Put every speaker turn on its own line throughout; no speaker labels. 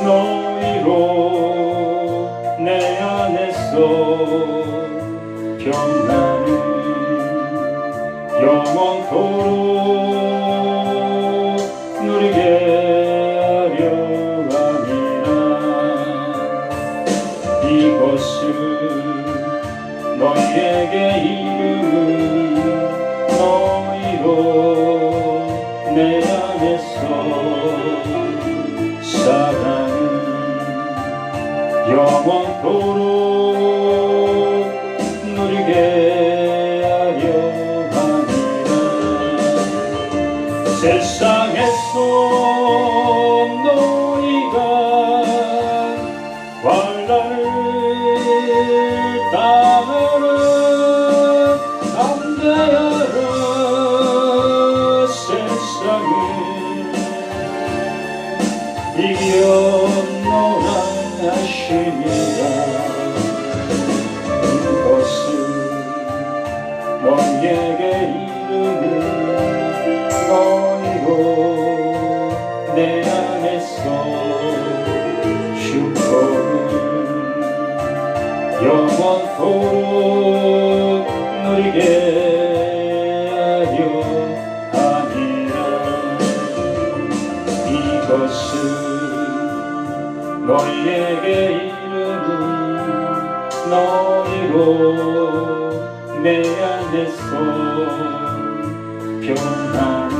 너희로 내 안에서 평안을 영원토록 누리게 하려 함이라. 이것을 너희에게 이름은 너희로 내 안에서 사랑은 영원토록 누리게 하려 함이라. 세상에서 너희가 환난을 당하는 담대하라. 세상을 이겨노라 하시니라. 이것을 너희에게 이름은 너희로 내 안에서 축복을 영원토록 누리게 하려 함이라. 이것을 너희에게 이름은 너희로 내 안에서 평안을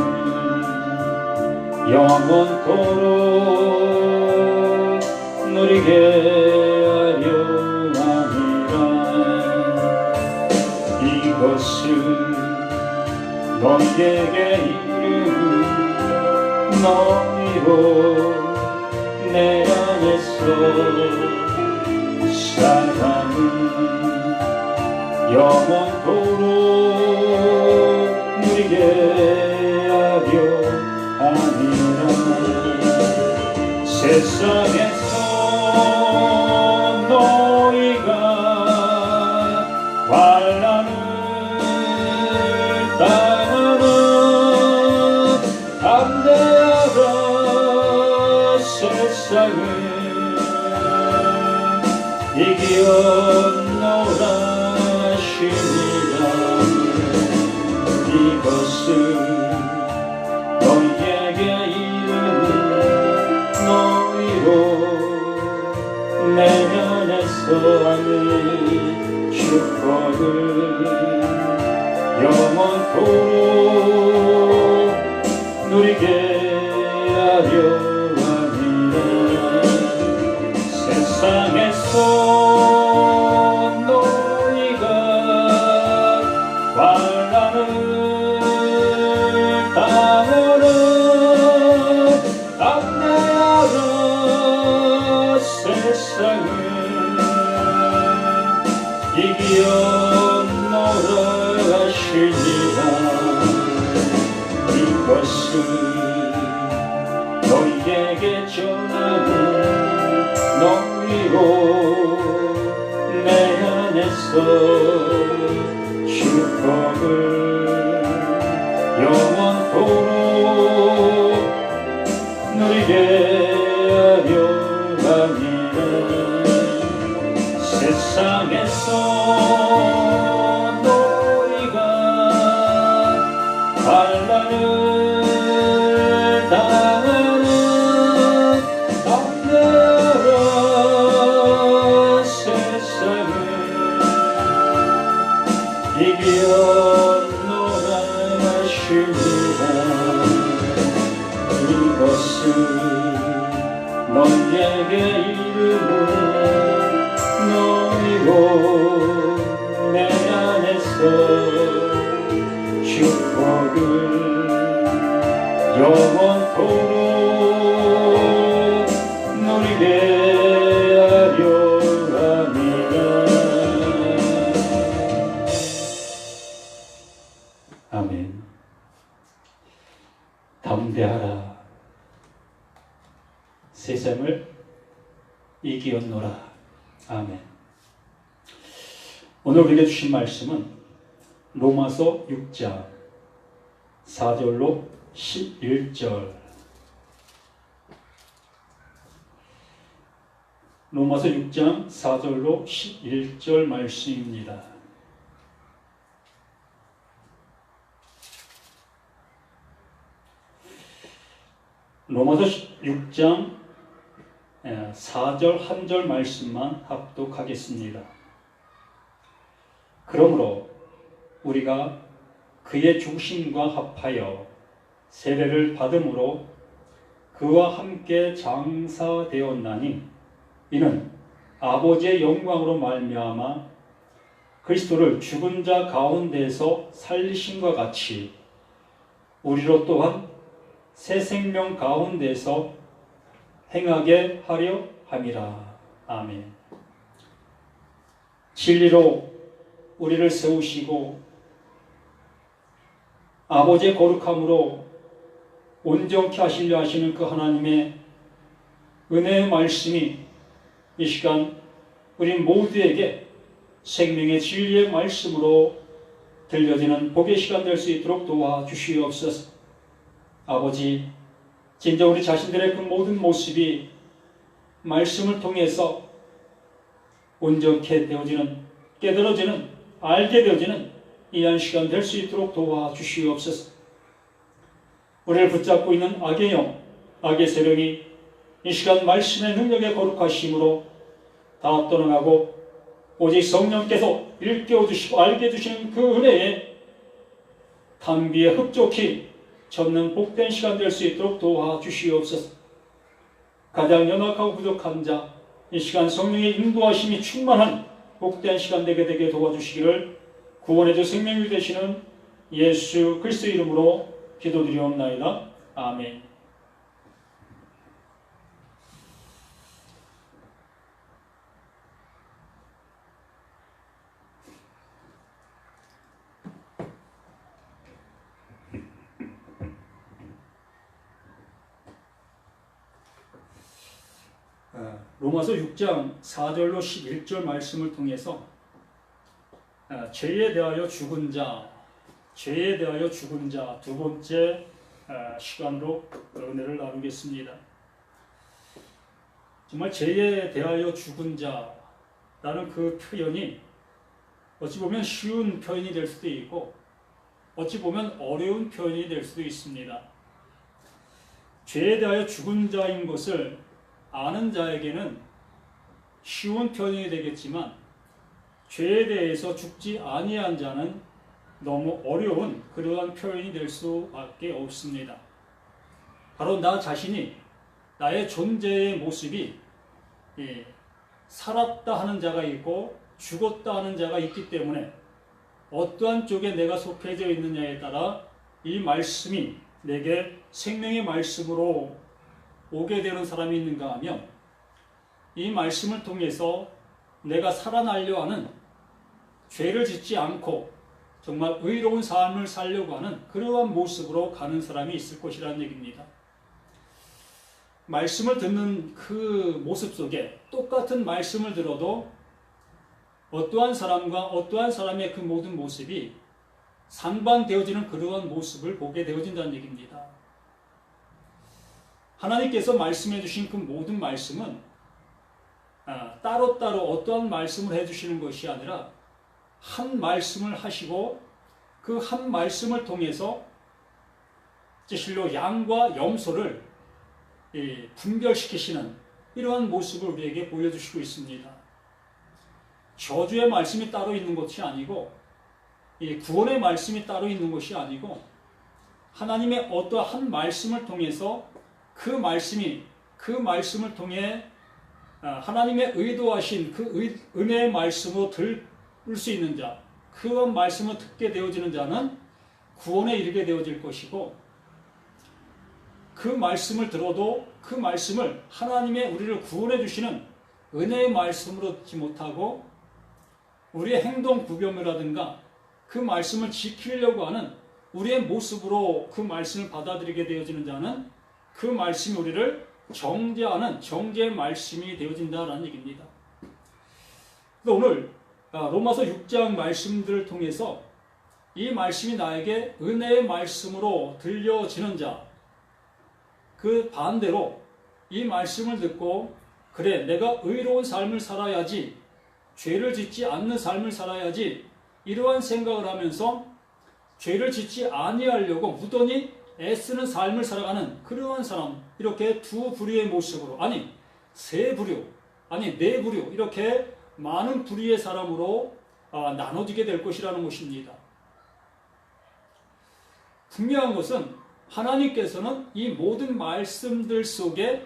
영원토록 누리게 하려 함이라. 이것을 너희에게 이름은 너희로 내 안에서 사랑은 영원토록 누리게 하려 함이라. 세상에서 너희가 환난을 당하는 담대하라. 세상을 이겨노라 하시니라. 이것을 너희에게 이름은 너희로 내 안에서 하는 축복을 영원토록 누리게 하려 함이라. 세상에서 너희가 환난을 당하는 담대하라. 세상을 이겨노라 하시니라. 이것을 너희에게 전하는 너희로 내 안에서 축복을 영원토록 누리게 하려 함이라. 세상에서 너희가 환난을 당하는 담대하라. 세상을 이겨노라 하시니라. 이것을 너희에게 이름은 너희로 내 안에서 축복을 영원토록 누리게 하려 함이라. 아멘. 담대하라. 세상을 이기었노라. 아멘. 오늘 우리에게 주신 말씀은 로마서 6장 4절로 11절. 로마서 6장 4절로 11절 말씀입니다. 로마서 6장 4절 한 절 말씀만 합독하겠습니다. 그러므로 우리가 그의 죽으심과 합하여 세례를 받음으로 그와 함께 장사되었나니 이는 아버지의 영광으로 말미암아 그리스도를 죽은 자 가운데서 살리심과 같이 우리로 또한 새 생명 가운데서 행하게 하려 함이라. 아멘. 진리로 우리를 세우시고 아버지의 거룩함으로 온전케 하시려 하시는 그 하나님의 은혜의 말씀이 이 시간 우리 모두에게 생명의 진리의 말씀으로 들려지는 복의 시간 될 수 있도록 도와주시옵소서. 아버지, 진짜 우리 자신들의 그 모든 모습이 말씀을 통해서 온전케 되어지는, 깨달아지는, 알게 되어지는 이한 시간 될 수 있도록 도와주시옵소서. 우리를 붙잡고 있는 악의 영, 악의 세력이 이 시간 말씀의 능력에 거룩하심으로 다 떠나가고 오직 성령께서 일깨워 주시고 알게 해주시는 그 은혜에 담비에 흡족히 젖는 복된 시간 될 수 있도록 도와주시옵소서. 가장 연약하고 부족한 자, 이 시간 성령의 인도하심이 충만한 복된 시간 되게 도와주시기를 구원의 주 생명이 되시는 예수 그리스도의 이름으로 기도드리옵나이다. 아멘. 로마서 6장 4절로 11절 말씀을 통해서 죄에 대하여 죽은 자 두 번째 시간으로 은혜를 나누겠습니다. 정말 죄에 대하여 죽은 자라는 그 표현이 어찌 보면 쉬운 표현이 될 수도 있고 어찌 보면 어려운 표현이 될 수도 있습니다. 죄에 대하여 죽은 자인 것을 아는 자에게는 쉬운 표현이 되겠지만 죄에 대해서 죽지 아니한 자는 너무 어려운 그러한 표현이 될 수밖에 없습니다. 바로 나 자신이 나의 존재의 모습이 살았다 하는 자가 있고 죽었다 하는 자가 있기 때문에 어떠한 쪽에 내가 속해져 있느냐에 따라 이 말씀이 내게 생명의 말씀으로 오게 되는 사람이 있는가 하면 이 말씀을 통해서 내가 살아나려 하는 죄를 짓지 않고 정말 의로운 삶을 살려고 하는 그러한 모습으로 가는 사람이 있을 것이라는 얘기입니다. 말씀을 듣는 그 모습 속에 똑같은 말씀을 들어도 어떠한 사람과 어떠한 사람의 그 모든 모습이 상반되어지는 그러한 모습을 보게 되어진다는 얘기입니다. 하나님께서 말씀해 주신 그 모든 말씀은 따로따로 어떠한 말씀을 해주시는 것이 아니라 한 말씀을 하시고 그 한 말씀을 통해서 실로 양과 염소를 분별시키시는 이러한 모습을 우리에게 보여주시고 있습니다. 저주의 말씀이 따로 있는 것이 아니고 구원의 말씀이 따로 있는 것이 아니고 하나님의 어떠한 말씀을 통해서 그 말씀을 통해 하나님의 의도하신 그 은혜의 말씀으로 들을 수 있는 자, 그 말씀을 듣게 되어지는 자는 구원에 이르게 되어질 것이고 그 말씀을 들어도 그 말씀을 하나님의 우리를 구원해 주시는 은혜의 말씀으로 듣지 못하고 우리의 행동 구별이라든가 그 말씀을 지키려고 하는 우리의 모습으로 그 말씀을 받아들이게 되어지는 자는 그 말씀이 우리를 정죄하는 정죄의 말씀이 되어진다는 얘기입니다. 오늘 로마서 6장 말씀들을 통해서 이 말씀이 나에게 은혜의 말씀으로 들려지는 자, 그 반대로 이 말씀을 듣고 그래, 내가 의로운 삶을 살아야지, 죄를 짓지 않는 삶을 살아야지, 이러한 생각을 하면서 죄를 짓지 아니하려고 무던히 애쓰는 삶을 살아가는 그러한 사람, 이렇게 두 부류의 모습으로, 아니 세 부류, 아니 네 부류, 이렇게 많은 부류의 사람으로 나눠지게 될 것이라는 것입니다. 분명한 것은 하나님께서는 이 모든 말씀들 속에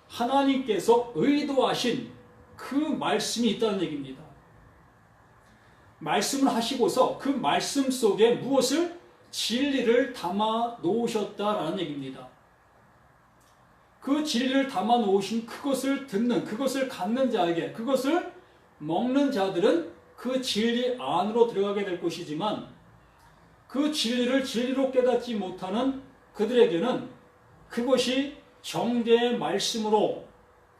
하나님께서 의도하신 그 말씀이 있다는 얘기입니다. 말씀을 하시고서 그 말씀 속에 무엇을? 진리를 담아 놓으셨다라는 얘기입니다. 그 진리를 담아 놓으신 그것을 듣는, 그것을 갖는 자에게, 그것을 먹는 자들은 그 진리 안으로 들어가게 될 것이지만, 그 진리를 진리로 깨닫지 못하는 그들에게는 그것이 정죄의 말씀으로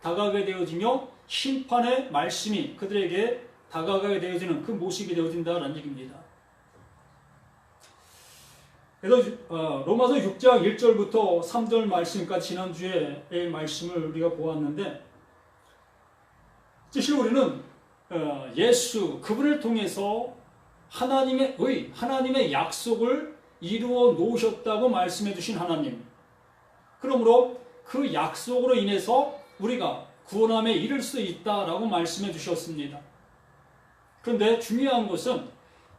다가가게 되어지며 심판의 말씀이 그들에게 다가가게 되어지는 그 모습이 되어진다는 얘기입니다. 그래서 로마서 6장 1절부터 3절 말씀까지 지난주에 말씀을 우리가 보았는데, 사실 우리는 예수 그분을 통해서 하나님의 의, 하나님의 약속을 이루어 놓으셨다고 말씀해 주신 하나님, 그러므로 그 약속으로 인해서 우리가 구원함에 이를 수 있다라고 말씀해 주셨습니다. 그런데 중요한 것은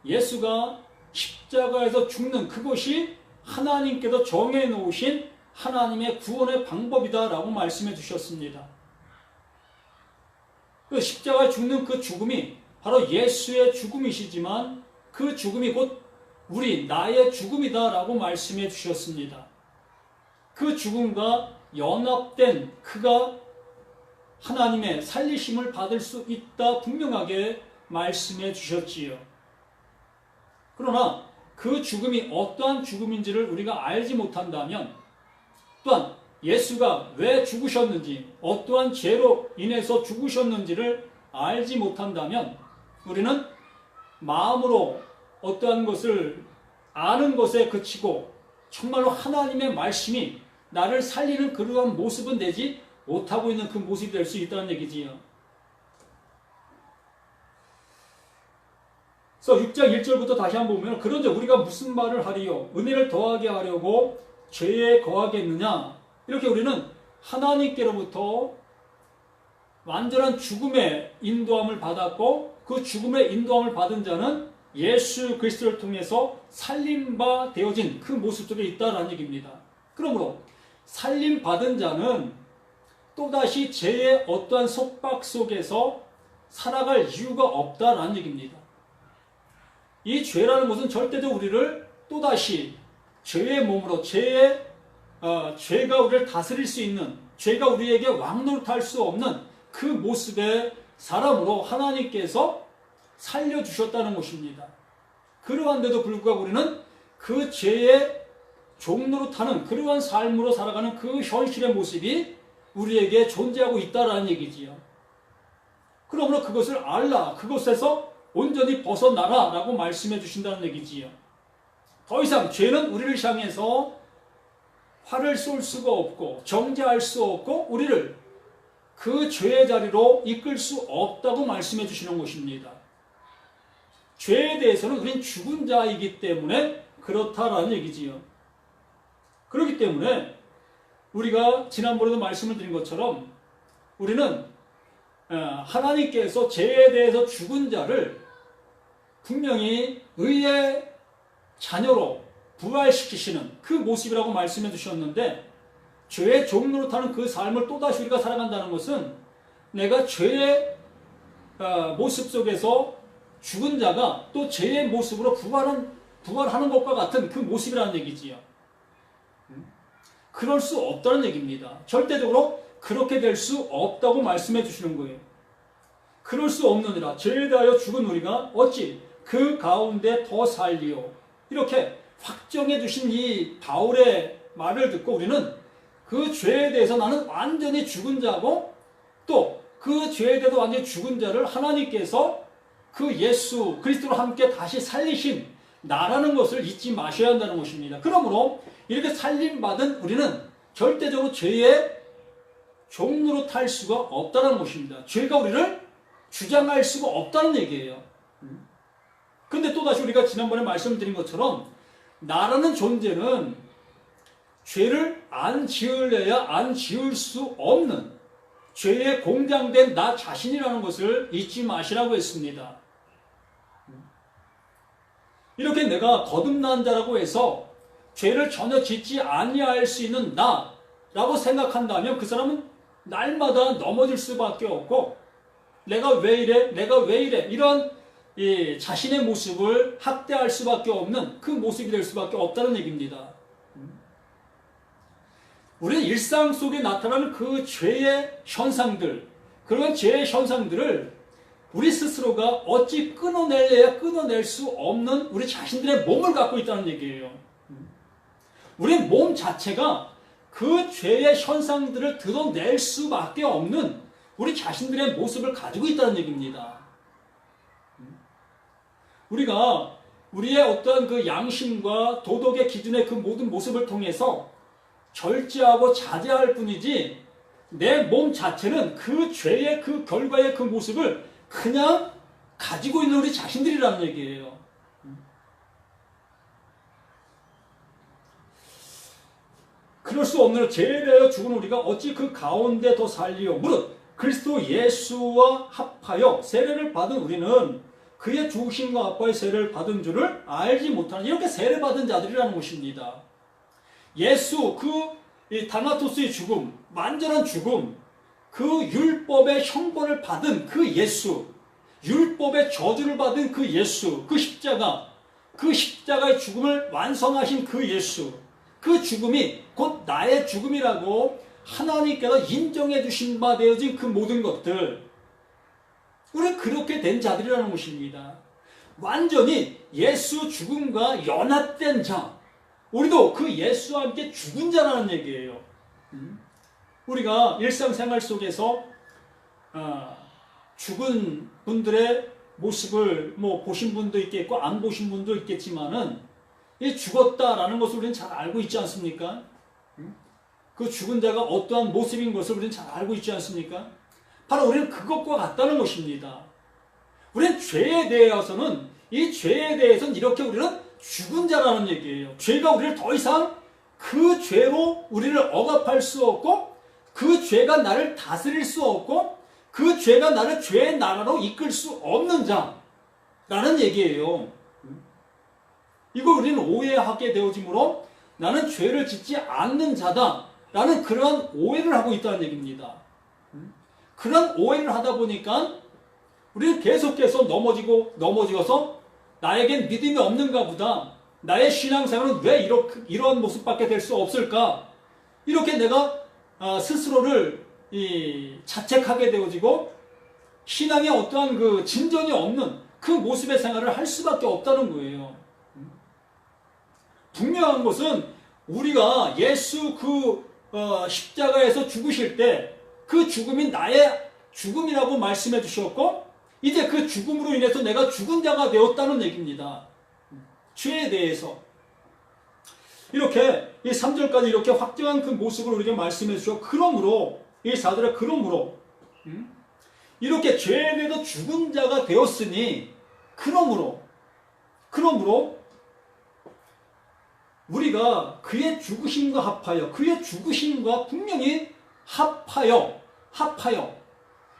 예수가 십자가에서 죽는 그것이 하나님께서 정해 놓으신 하나님의 구원의 방법이다라고 말씀해 주셨습니다. 그 십자가에 죽는 그 죽음이 바로 예수의 죽음이시지만 그 죽음이 곧 나의 죽음이다라고 말씀해 주셨습니다. 그 죽음과 연합된 그가 하나님의 살리심을 받을 수 있다 분명하게 말씀해 주셨지요. 그러나 그 죽음이 어떠한 죽음인지를 우리가 알지 못한다면, 또한 예수가 왜 죽으셨는지, 어떠한 죄로 인해서 죽으셨는지를 알지 못한다면 우리는 마음으로 어떠한 것을 아는 것에 그치고 정말로 하나님의 말씀이 나를 살리는 그러한 모습은 되지 못하고 있는 그 모습이 될 수 있다는 얘기지요. 그래서 6장 1절부터 다시 한번 보면, 그런즉 우리가 무슨 말을 하리요? 은혜를 더하게 하려고 죄에 거하겠느냐? 이렇게 우리는 하나님께로부터 완전한 죽음의 인도함을 받았고, 그 죽음의 인도함을 받은 자는 예수 그리스도를 통해서 살림바 되어진 그 모습 속에 있다라는 얘기입니다. 그러므로 살림받은 자는 또다시 죄의 어떠한 속박 속에서 살아갈 이유가 없다라는 얘기입니다. 이 죄라는 것은 절대로 우리를 또다시 죄의 몸으로, 죄가 우리를 다스릴 수 있는, 죄가 우리에게 왕노릇할 수 없는 그 모습의 사람으로 하나님께서 살려주셨다는 것입니다. 그러한데도 불구하고 우리는 그 죄의 종노릇하는 그러한 삶으로 살아가는 그 현실의 모습이 우리에게 존재하고 있다라는 얘기지요. 그러므로 그것을 알라, 그것에서 온전히 벗어나라 라고 말씀해 주신다는 얘기지요. 더 이상 죄는 우리를 향해서 화를 쏠 수가 없고 정죄할 수 없고 우리를 그 죄의 자리로 이끌 수 없다고 말씀해 주시는 것입니다. 죄에 대해서는 우린 죽은 자이기 때문에 그렇다라는 얘기지요. 그렇기 때문에 우리가 지난번에도 말씀을 드린 것처럼 우리는 하나님께서 죄에 대해서 죽은 자를 분명히 의의 자녀로 부활시키시는 그 모습이라고 말씀해 주셨는데, 죄의 종노릇하는 그 삶을 또다시 우리가 살아간다는 것은 내가 죄의 모습 속에서 죽은 자가 또 죄의 모습으로 부활하는 것과 같은 그 모습이라는 얘기지요. 그럴 수 없다는 얘기입니다. 절대적으로 그렇게 될 수 없다고 말씀해 주시는 거예요. 그럴 수 없느니라 죄에 대하여 죽은 우리가 어찌 그 가운데 더 살리요. 이렇게 확정해 주신 이 바울의 말을 듣고 우리는 그 죄에 대해서 나는 완전히 죽은 자고, 또 그 죄에 대해서 완전히 죽은 자를 하나님께서 그 예수 그리스도로 함께 다시 살리신 나라는 것을 잊지 마셔야 한다는 것입니다. 그러므로 이렇게 살림받은 우리는 절대적으로 죄의 종로로 탈 수가 없다는 것입니다. 죄가 우리를 주장할 수가 없다는 얘기예요. 근데 또다시 우리가 지난번에 말씀드린 것처럼 나라는 존재는 죄를 안 지으려야 안 지을 수 없는 죄에 공장된 나 자신이라는 것을 잊지 마시라고 했습니다. 이렇게 내가 거듭난 자라고 해서 죄를 전혀 짓지 아니할 수 있는 나라고 생각한다면 그 사람은 날마다 넘어질 수밖에 없고 내가 왜 이래 이런 자신의 모습을 학대할 수밖에 없는 그 모습이 될 수밖에 없다는 얘기입니다. 우리는 일상 속에 나타나는 그 죄의 현상들, 그런 죄의 현상들을 우리 스스로가 어찌 끊어낼래야 끊어낼 수 없는 우리 자신들의 몸을 갖고 있다는 얘기예요. 우리 몸 자체가 그 죄의 현상들을 드러낼 수밖에 없는 우리 자신들의 모습을 가지고 있다는 얘기입니다. 우리가 우리의 어떠한 그 양심과 도덕의 기준의 그 모든 모습을 통해서 절제하고 자제할 뿐이지 내 몸 자체는 그 죄의 그 결과의 그 모습을 그냥 가지고 있는 우리 자신들이라는 얘기예요. 그럴 수 없는 죄에 대하여 죽은 우리가 어찌 그 가운데 더 살리요. 무릇 그리스도 예수와 합하여 세례를 받은 우리는 그의 죽으심과 합하여 세례를 받은 줄을 알지 못하는 이렇게 세례받은 자들이라는 것입니다. 예수 이 다나토스의 죽음, 완전한 죽음, 그 율법의 형벌을 받은 그 예수, 율법의 저주를 받은 그 예수, 그 십자가의 죽음을 완성하신 그 예수, 그 죽음이 곧 나의 죽음이라고 하나님께서 인정해 주신 바 되어진 그 모든 것들, 우리는 그렇게 된 자들이라는 것입니다. 완전히 예수 죽음과 연합된 자, 우리도 그 예수와 함께 죽은 자라는 얘기예요. 우리가 일상생활 속에서 죽은 분들의 모습을 보신 분도 있겠고 안 보신 분도 있겠지만은 이 죽었다라는 것을 우리는 잘 알고 있지 않습니까? 그 죽은 자가 어떠한 모습인 것을 우리는 잘 알고 있지 않습니까? 바로 우리는 그것과 같다는 것입니다. 우리는 죄에 대해서는 이렇게 우리는 죽은 자라는 얘기예요. 죄가 우리를 더 이상 그 죄로 우리를 억압할 수 없고 그 죄가 나를 다스릴 수 없고 그 죄가 나를 죄의 나라로 이끌 수 없는 자라는 얘기예요. 이걸 우리는 오해하게 되어지므로 나는 죄를 짓지 않는 자다라는 그러한 오해를 하고 있다는 얘기입니다. 그런 오해를 하다 보니까 우리는 계속해서 넘어지고서 나에겐 믿음이 없는가 보다. 나의 신앙생활은 왜 이런 모습밖에 될 수 없을까? 이렇게 내가 스스로를 자책하게 되어지고 신앙에 어떠한 그 진전이 없는 그 모습의 생활을 할 수밖에 없다는 거예요. 분명한 것은 우리가 예수 십자가에서 죽으실 때 그 죽음이 나의 죽음이라고 말씀해 주셨고 이제 그 죽음으로 인해서 내가 죽은 자가 되었다는 얘기입니다. 죄에 대해서 이렇게 이 3절까지 이렇게 확정한 그 모습을 우리에게 말씀해 주셔. 그러므로 이 4절에 그러므로 이렇게 죄에 대해서 죽은 자가 되었으니 그러므로 우리가 그의 죽으심과 합하여 그의 죽으심과 분명히 합하여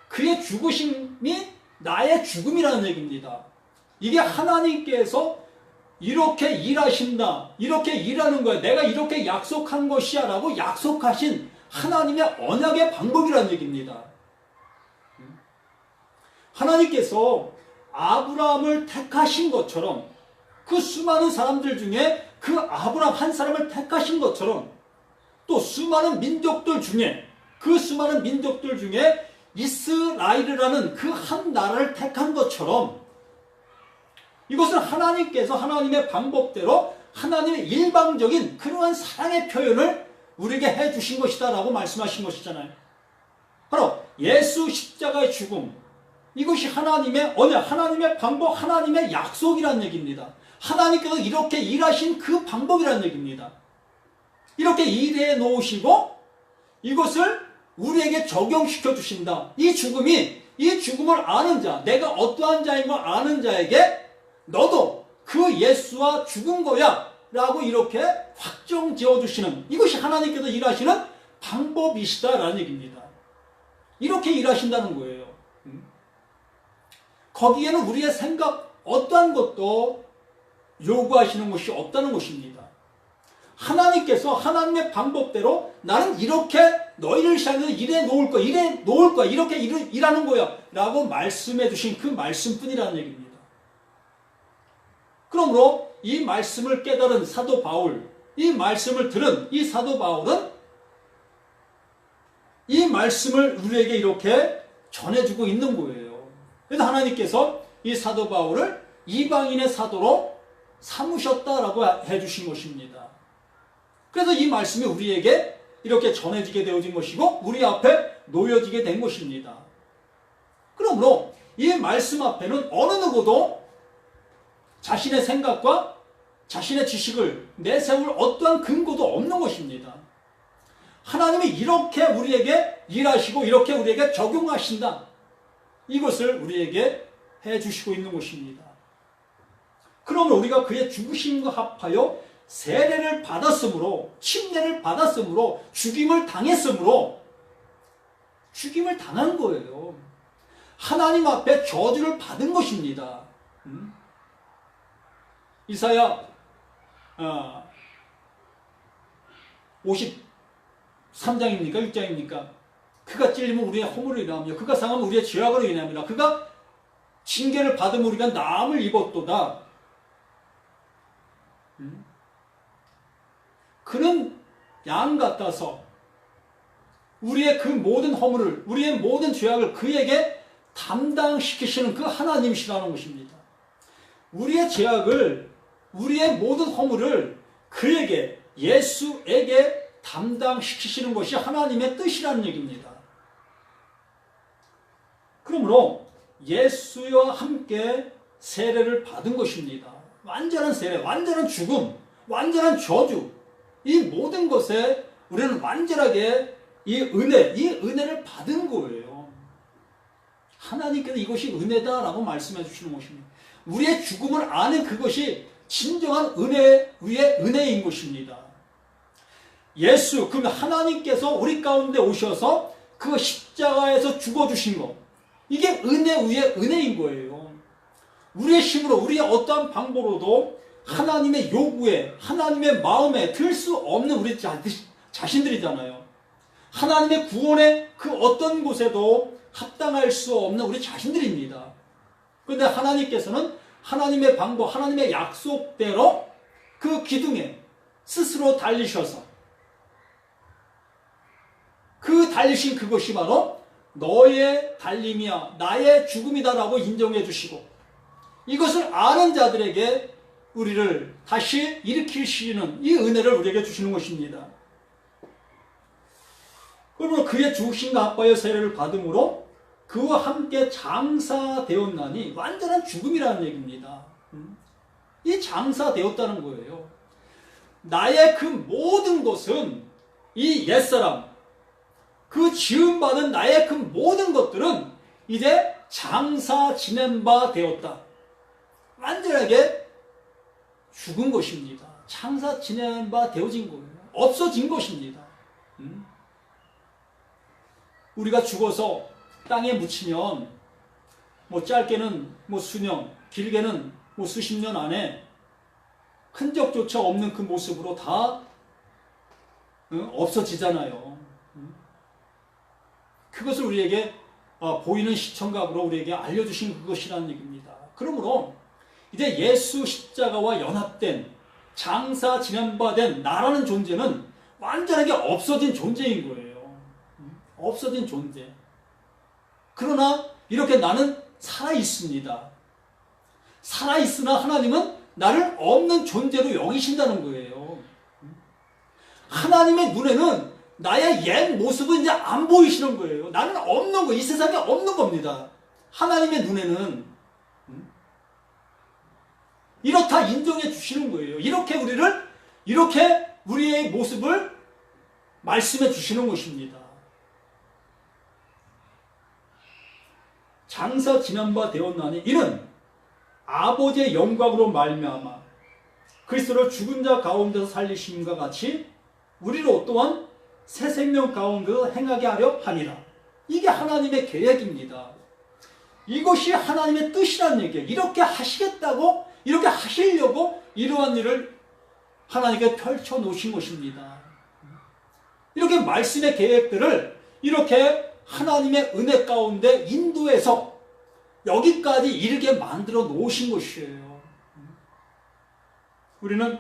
그의 죽으심이 나의 죽음이라는 얘기입니다. 이게 하나님께서 이렇게 일하신다, 이렇게 일하는 거야, 내가 이렇게 약속한 것이야 라고 약속하신 하나님의 언약의 방법이라는 얘기입니다. 하나님께서 아브라함을 택하신 것처럼 그 수많은 사람들 중에 그 아브라함 한 사람을 택하신 것처럼 또 수많은 민족들 중에 이스라엘이라는 그 한 나라를 택한 것처럼 이것은 하나님께서 하나님의 방법대로 하나님의 일방적인 그러한 사랑의 표현을 우리에게 해주신 것이다 라고 말씀하신 것이잖아요. 바로 예수 십자가의 죽음, 이것이 하나님의 언약, 하나님의 방법, 하나님의 약속이라는 얘기입니다. 하나님께서 이렇게 일하신 그 방법이라는 얘기입니다. 이렇게 일해 놓으시고 이것을
우리에게 적용시켜 주신다. 이 죽음을 아는 자, 내가 어떠한 자인 걸 아는 자에게 너도 그 예수와 죽은 거야 라고 이렇게 확정 지어주시는, 이것이 하나님께서 일하시는 방법이시다라는 얘기입니다. 이렇게 일하신다는 거예요. 거기에는 우리의 생각 어떠한 것도 요구하시는 것이 없다는 것입니다. 하나님께서 하나님의 방법대로 나는 이렇게 너희를 향해서 이래 놓을 거야, 이렇게 일하는 거야 라고 말씀해 주신 그 말씀뿐이라는 얘기입니다. 그러므로 이 말씀을 깨달은 사도 바울, 이 말씀을 들은 이 사도 바울은 이 말씀을 우리에게 이렇게 전해주고 있는 거예요. 그래서 하나님께서 이 사도 바울을 이방인의 사도로 삼으셨다라고 해주신 것입니다. 그래서 이 말씀이 우리에게 이렇게 전해지게 되어진 것이고 우리 앞에 놓여지게 된 것입니다. 그러므로 이 말씀 앞에는 어느 누구도 자신의 생각과 자신의 지식을 내세울 어떠한 근거도 없는 것입니다. 하나님이 이렇게 우리에게 일하시고 이렇게 우리에게 적용하신다. 이것을 우리에게 해주시고 있는 것입니다. 그러면 우리가 그의 죽으심과 합하여 세례를 받았으므로, 침례를 받았으므로, 죽임을 당했으므로, 죽임을 당한 거예요. 하나님 앞에 저주를 받은 것입니다. 이사야 53장입니까? 6장입니까? 그가 찔리면 우리의 허물을 인하며 그가 상하면 우리의 죄악으로 인하며 그가 징계를 받으면 우리가 나음을 입었도다. 그는 양 같아서 우리의 그 모든 허물을, 우리의 모든 죄악을 그에게 담당시키시는 그 하나님이시라는 것입니다. 우리의 죄악을, 우리의 모든 허물을 그에게, 예수에게 담당시키시는 것이 하나님의 뜻이라는 얘기입니다. 그러므로 예수와 함께 세례를 받은 것입니다. 완전한 세례, 완전한 죽음, 완전한 저주, 이 모든 것에 우리는 완전하게 이 은혜를 받은 거예요. 하나님께서 이것이 은혜다라고 말씀해 주시는 것입니다. 우리의 죽음을 아는 그것이 진정한 은혜 위의 은혜인 것입니다. 예수, 그러면 하나님께서 우리 가운데 오셔서 그 십자가에서 죽어주신 것, 이게 은혜 위의 은혜인 거예요. 우리의 힘으로, 우리의 어떠한 방법으로도 하나님의 요구에, 하나님의 마음에 들 수 없는 우리 자신들이잖아요. 하나님의 구원의 그 어떤 곳에도 합당할 수 없는 우리 자신들입니다. 그런데 하나님께서는 하나님의 방법, 하나님의 약속대로 그 기둥에 스스로 달리셔서 그 달리신 그것이 바로 너의 달림이야, 나의 죽음이다라고 인정해 주시고 이것을 아는 자들에게 우리를 다시 일으키시는 이 은혜를 우리에게 주시는 것입니다. 그러므로 그의 죽으심과 합하여 세례를 받음으로 그와 함께 장사되었나니 완전한 죽음이라는 얘기입니다. 이 장사되었다는 거예요. 나의 그 모든 것은 이 옛사람, 그 지음받은 나의 그 모든 것들은 이제 장사 지낸 바 되었다. 완전하게 죽은 것입니다. 장사 지낸 바 되어진 거예요. 없어진 것입니다. 우리가 죽어서 땅에 묻히면 뭐 짧게는 뭐 수년, 길게는 뭐 수십 년 안에 흔적조차 없는 그 모습으로 다 없어지잖아요. 그것을 우리에게 보이는 시청각으로 우리에게 알려주신 그것이라는 얘기입니다. 그러므로 이제 예수 십자가와 연합된 장사 지낸바된 나라는 존재는 완전하게 없어진 존재인 거예요. 없어진 존재. 그러나 이렇게 나는 살아있습니다. 살아있으나 하나님은 나를 없는 존재로 여기신다는 거예요. 하나님의 눈에는 나의 옛 모습은 이제 안 보이시는 거예요. 나는 없는 거, 이 세상에 없는 겁니다. 하나님의 눈에는 이렇다 인정해 주시는 거예요. 이렇게 우리의 모습을 말씀해 주시는 것입니다. 장사 지난 바 되었나니 이는 아버지의 영광으로 말미암아 그리스도를 죽은 자 가운데서 살리심과 같이 우리로 또한 새 생명 가운데서 행하게 하려 함이라. 이게 하나님의 계획입니다. 이것이 하나님의 뜻이라는 얘기예요. 이렇게 하시겠다고, 이렇게 하시려고 이러한 일을 하나님께 펼쳐 놓으신 것입니다. 이렇게 말씀의 계획들을 이렇게 하나님의 은혜 가운데 인도해서 여기까지 이르게 만들어 놓으신 것이에요. 우리는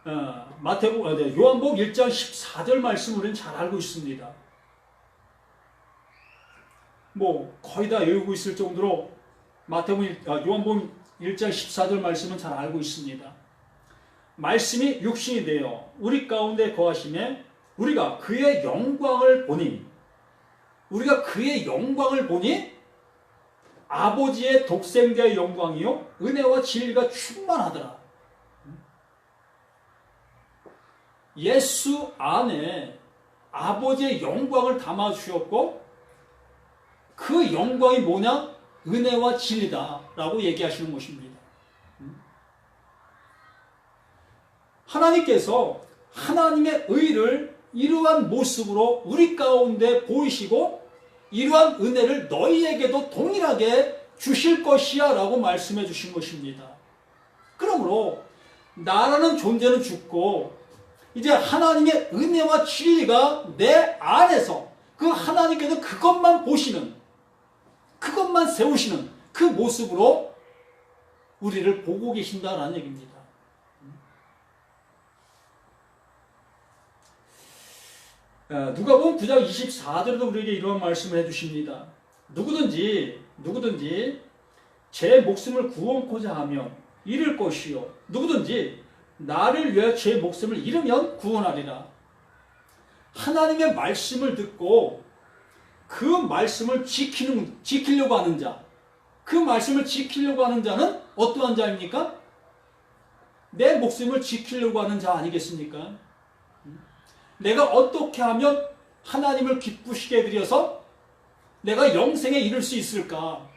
요한복음 1장 14절 말씀 우리는 잘 알고 있습니다. 거의 다 외우고 있을 정도로 요한복음 1장 14절 말씀은 잘 알고 있습니다. 말씀이 육신이 되어 우리 가운데 거하심에 우리가 그의 영광을 보니 아버지의 독생자의 영광이요 은혜와 진리가 충만하더라. 예수 안에 아버지의 영광을 담아 주셨고 그 영광이 뭐냐? 은혜와 진리다라고 얘기하시는 것입니다. 하나님께서 하나님의 의를 이러한 모습으로 우리 가운데 보이시고 이러한 은혜를 너희에게도 동일하게 주실 것이야 라고 말씀해 주신 것입니다. 그러므로 나라는 존재는 죽고 이제 하나님의 은혜와 진리가 내 안에서 그 하나님께서 그것만 보시는, 그것만 세우시는 그 모습으로 우리를 보고 계신다라는 얘기입니다. 누가복음 9장 24절에도 우리에게 이러한 말씀을 해주십니다. 누구든지 제 목숨을 구원코자 하면 잃을 것이요 누구든지 나를 위하여 제 목숨을 잃으면 구원하리라. 하나님의 말씀을 듣고 그 말씀을 지키려고 하는 자, 그 말씀을 지키려고 하는 자는 어떠한 자입니까? 내 목숨을 지키려고 하는 자 아니겠습니까? 내가 어떻게 하면 하나님을 기쁘시게 해드려서 내가 영생에 이를 수 있을까?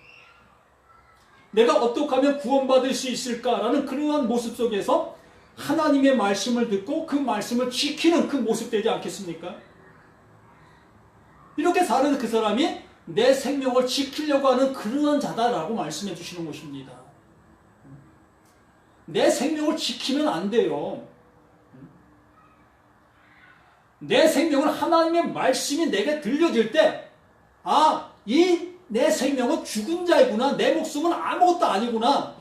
내가 어떻게 하면 구원받을 수 있을까라는 그러한 모습 속에서 하나님의 말씀을 듣고 그 말씀을 지키는 그 모습 되지 않겠습니까? 이렇게 사는 그 사람이 내 생명을 지키려고 하는 그러한 자다라고 말씀해 주시는 것입니다. 내 생명을 지키면 안 돼요. 내 생명을 하나님의 말씀이 내게 들려질 때, 이 내 생명은 죽은 자이구나. 내 목숨은 아무것도 아니구나.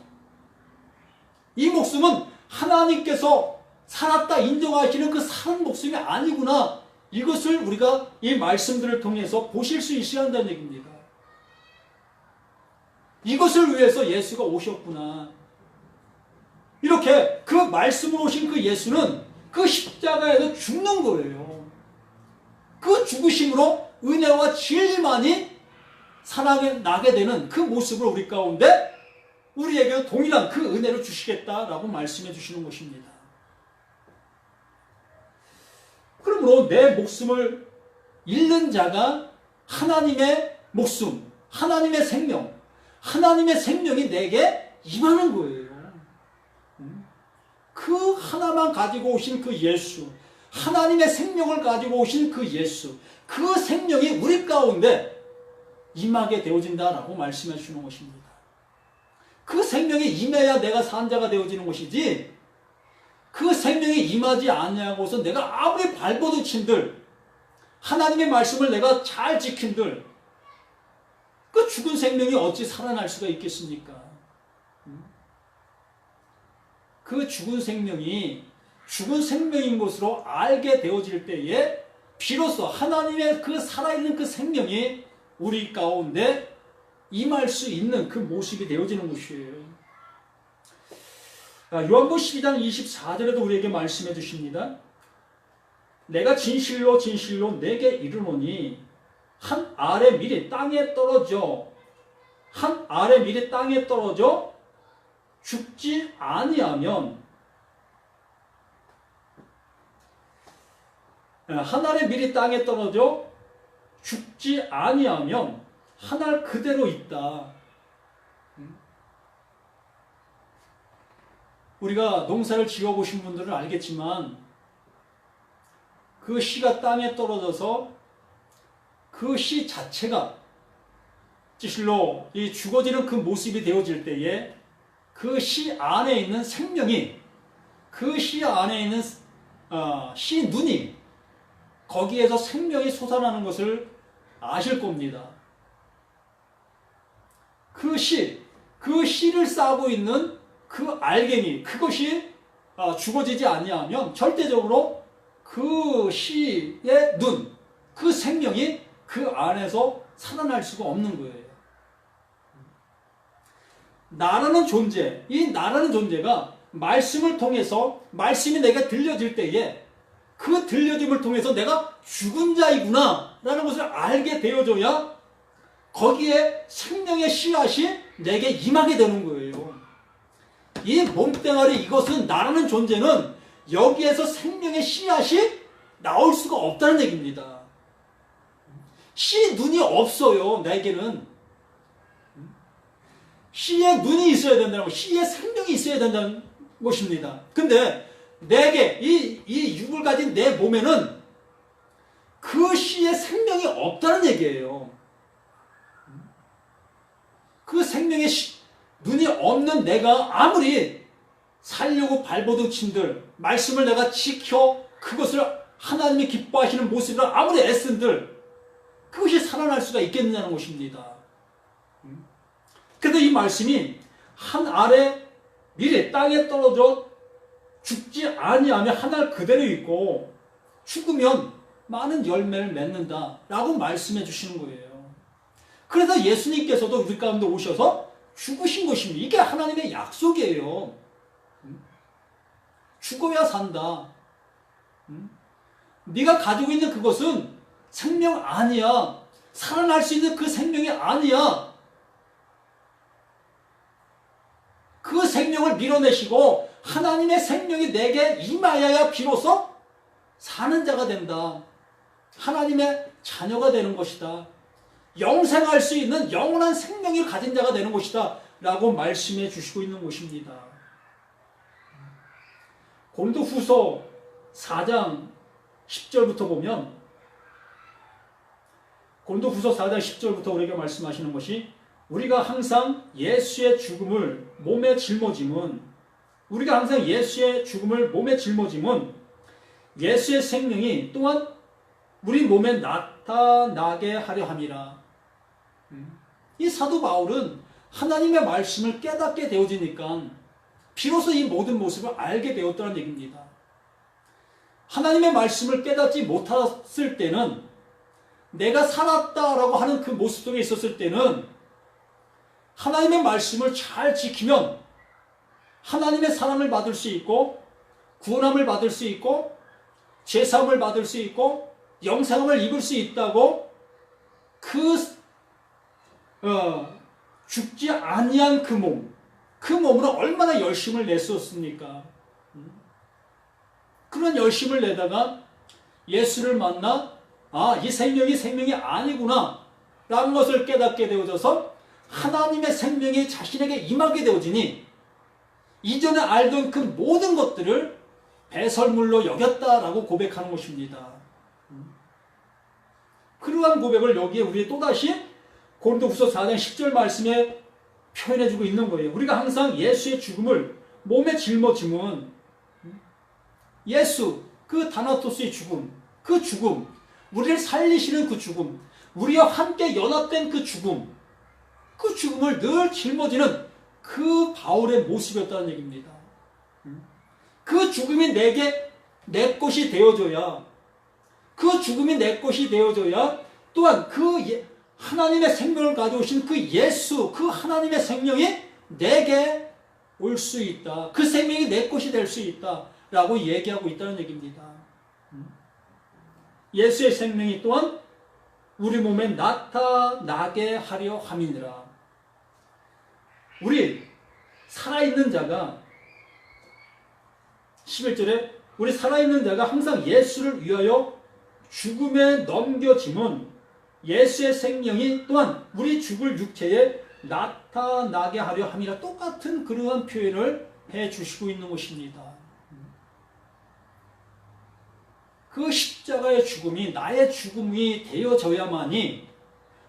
이 목숨은 하나님께서 살았다 인정하시는 그 사는 목숨이 아니구나. 이것을 우리가 이 말씀들을 통해서 보실 수 있어야 한다는 얘기입니다. 이것을 위해서 예수가 오셨구나. 이렇게 그 말씀으로 오신 그 예수는 그 십자가에서 죽는 거예요. 그 죽으심으로 은혜와 진리만이 살아나게 되는 그 모습을 우리 가운데 우리에게 동일한 그 은혜를 주시겠다라고 말씀해 주시는 것입니다. 그러므로 내 목숨을 잃는 자가 하나님의 목숨, 하나님의 생명이 내게 임하는 거예요. 그 하나만 가지고 오신 그 예수, 하나님의 생명을 가지고 오신 그 예수, 그 생명이 우리 가운데 임하게 되어진다라고 말씀해 주시는 것입니다. 그 생명이 임해야 내가 산 자가 되어지는 것이지, 그 생명이 임하지 않냐고서 내가 아무리 발버둥친들, 하나님의 말씀을 내가 잘 지킨들, 그 죽은 생명이 어찌 살아날 수가 있겠습니까? 그 죽은 생명이 죽은 생명인 것으로 알게 되어질 때에 비로소 하나님의 그 살아있는 그 생명이 우리 가운데 임할 수 있는 그 모습이 되어지는 것이에요. 요한복음 12장 24절에도 우리에게 말씀해 주십니다. 내가 진실로 내게 이르노니 한 알의 밀이 땅에 떨어져 죽지 아니하면 한 알의 밀이 땅에 떨어져 죽지 아니하면 하늘 그대로 있다. 우리가 농사를 지어보신 분들은 알겠지만 그 씨가 땅에 떨어져서 그 씨 자체가 찌실로 이 죽어지는 그 모습이 되어질 때에 그 씨 안에 있는 생명이, 그 씨 안에 있는 씨 눈이 거기에서 생명이 솟아나는 것을 아실 겁니다. 그 씨를 싸고 있는 그 알갱이, 그것이 죽어지지 아니하면 절대적으로 그 씨의 눈, 그 생명이 그 안에서 살아날 수가 없는 거예요. 나라는 존재, 이 나라는 존재가 말씀을 통해서, 말씀이 내가 들려질 때에 그 들려짐을 통해서 내가 죽은 자이구나 라는 것을 알게 되어줘야 거기에 생명의 씨앗이 내게 임하게 되는 거예요. 이 몸뚱아리, 이것은 나라는 존재는 여기에서 생명의 씨앗이 나올 수가 없다는 얘기입니다. 씨 눈이 없어요. 내게는 씨의 눈이 있어야 된다는 것, 씨의 생명이 있어야 된다는 것입니다. 근데 내게 이 육을 가진 내 몸에는 그 씨의 생명이 없다는 얘기예요. 그 생명의 눈이 없는 내가 아무리 살려고 발버둥 친들, 말씀을 내가 지켜 그것을 하나님이 기뻐하시는 모습으로 아무리 애쓴들 그것이 살아날 수가 있겠느냐는 것입니다. 그래서 이 말씀이 한 알에 미리 땅에 떨어져 죽지 아니하면 하늘 그대로 있고 죽으면 많은 열매를 맺는다 라고 말씀해 주시는 거예요. 그래서 예수님께서도 우리 가운데 오셔서 죽으신 것입니다. 이게 하나님의 약속이에요. 죽어야 산다. 네가 가지고 있는 그것은 생명 아니야. 살아날 수 있는 그 생명이 아니야. 그 생명을 밀어내시고 하나님의 생명이 내게 임하여야 비로소 사는 자가 된다. 하나님의 자녀가 되는 것이다. 영생할 수 있는 영원한 생명을 가진 자가 되는 것이다 라고 말씀해 주시고 있는 것입니다. 고린도후서 4장 10절부터 보면, 고린도후서 4장 10절부터 우리에게 말씀하시는 것이, 우리가 항상 예수의 죽음을 몸에 짊어짐은, 예수의 생명이 또한 우리 몸에 나타나게 하려 함이라. 이 사도 바울은 하나님의 말씀을 깨닫게 되어지니까 비로소 이 모든 모습을 알게 되었다는 얘기입니다. 하나님의 말씀을 깨닫지 못했을 때는, 내가 살았다라고 하는 그 모습 속에 있었을 때는 하나님의 말씀을 잘 지키면 하나님의 사랑을 받을 수 있고 구원함을 받을 수 있고 제사함을 받을 수 있고 영생함을 입을 수 있다고 죽지 아니한 그 몸으로 얼마나 열심을 냈었습니까? 그런 열심을 내다가 예수를 만나 이 생명이 아니구나 라는 것을 깨닫게 되어져서 하나님의 생명이 자신에게 임하게 되어지니 이전에 알던 그 모든 것들을 배설물로 여겼다라고 고백하는 것입니다. 그러한 고백을 여기에 우리 또다시 고린도후서 4장 10절 말씀에 표현해주고 있는 거예요. 우리가 항상 예수의 죽음을 몸에 짊어짐은, 예수, 그 다나토스의 죽음, 그 죽음, 우리를 살리시는 그 죽음, 우리와 함께 연합된 그 죽음을 늘 짊어지는 그 바울의 모습이었다는 얘기입니다. 그 죽음이 내 것이 되어줘야, 그 죽음이 내 것이 되어줘야 또한 그 하나님의 생명을 가져오신 그 예수, 그 하나님의 생명이 내게 올 수 있다. 그 생명이 내 것이 될 수 있다 라고 얘기하고 있다는 얘기입니다. 예수의 생명이 또한 우리 몸에 나타나게 하려 함이니라. 우리 살아있는 자가, 11절에 우리 살아있는 자가 항상 예수를 위하여 죽음에 넘겨짐은 예수의 생명이 또한 우리 죽을 육체에 나타나게 하려 함이라 똑같은 그러한 표현을 해주시고 있는 것입니다. 그 십자가의 죽음이 나의 죽음이 되어져야만이